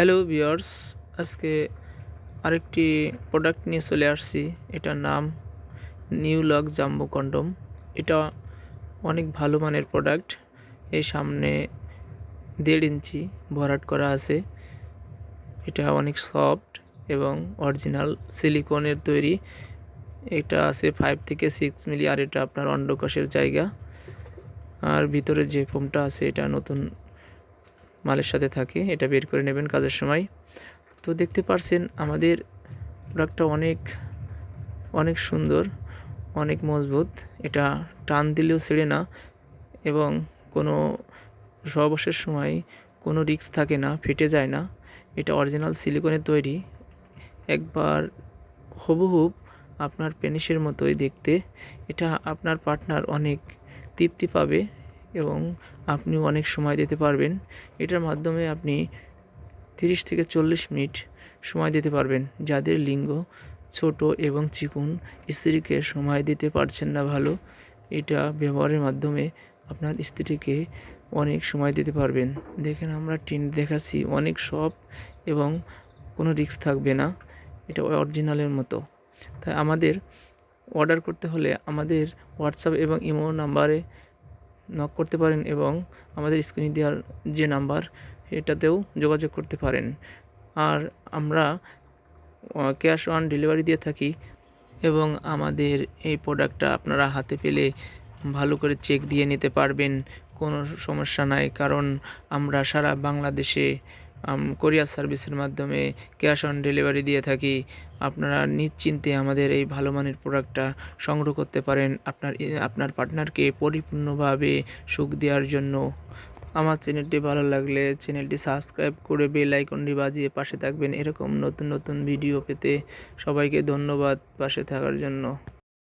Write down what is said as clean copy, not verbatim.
Hello viewers, আজকে আরেকটি product নিয়ে চলে আসছি। এটার নাম নিউ লক জাম্বো কন্ডম। এটা অনেক ভালো মানের প্রোডাক্ট। এই সামনে 1.5 ইঞ্চি ভরাট করা আছে। এটা অনেক সফট এবং অরিজিনাল সিলিকনের তৈরি। এটা আছে 5 থেকে 6 মিলি, আর এটা আপনার অন্ডকোষের জায়গা। আর ভিতরে যে ফোমটা আছে এটা নতুন মালের সাথে থাকে, এটা বের করে নেবেন কাজের সময়। তো দেখতে পারছেন আমাদের প্রোডাক্টটা অনেক সুন্দর, অনেক মজবুত। এটা টান দিলেও ছেড়ে না এবং কোনো সহবাসের সময় কোনো রিস্ক থাকে না, ফেটে যায় না। এটা অরিজিনাল সিলিকনের তৈরি, একবার হুবহুব আপনার পেনিসের মতোই দেখতে। এটা আপনার পার্টনার অনেক তৃপ্তি পাবে এবং আপনিও অনেক সময় দিতে পারবেন। এটার মাধ্যমে আপনি 30 থেকে 40 মিনিট সময় দিতে পারবেন। যাদের লিঙ্গ ছোট এবং চিকন, স্ত্রীকে সময় দিতে পারছেন না ভালো, এটা ব্যবহারের মাধ্যমে আপনার স্ত্রীকে অনেক সময় দিতে পারবেন। দেখেন আমরা টিন দেখাচ্ছি, অনেক সফট এবং কোনো রিস্ক থাকবে না। এটা অরিজিনালের মতো। তাই আমাদের অর্ডার করতে হলে আমাদের হোয়াটসঅ্যাপ এবং ইমো নাম্বারে নক করতে পারেন এবং আমাদের স্ক্রিনে দেওয়ার যে নাম্বার এটাতেও যোগাযোগ করতে পারেন। আর আমরা ক্যাশ অন ডেলিভারি দিয়ে থাকি এবং আমাদের এই প্রোডাক্টটা আপনারা হাতে পেলে ভালো করে চেক দিয়ে নিতে পারবেন, কোনো সমস্যা নাই। কারণ আমরা সারা বাংলাদেশে কোরিয়ার সার্ভিসের মাধ্যমে ক্যাশ অন ডেলিভারি দিয়ে থাকি। আপনারা নিশ্চিন্তে আমাদের এই ভালো মানের প্রোডাক্টটা সংগ্রহ করতে পারেন আপনার পার্টনারকে পরিপূর্ণভাবে সুখ দেওয়ার জন্য। আমার চ্যানেলটি ভালো লাগলে চ্যানেলটি সাবস্ক্রাইব করে বেল আইকনটি বাজিয়ে পাশে থাকবেন। এরকম নতুন নতুন ভিডিও পেতে সবাইকে ধন্যবাদ পাশে থাকার জন্য।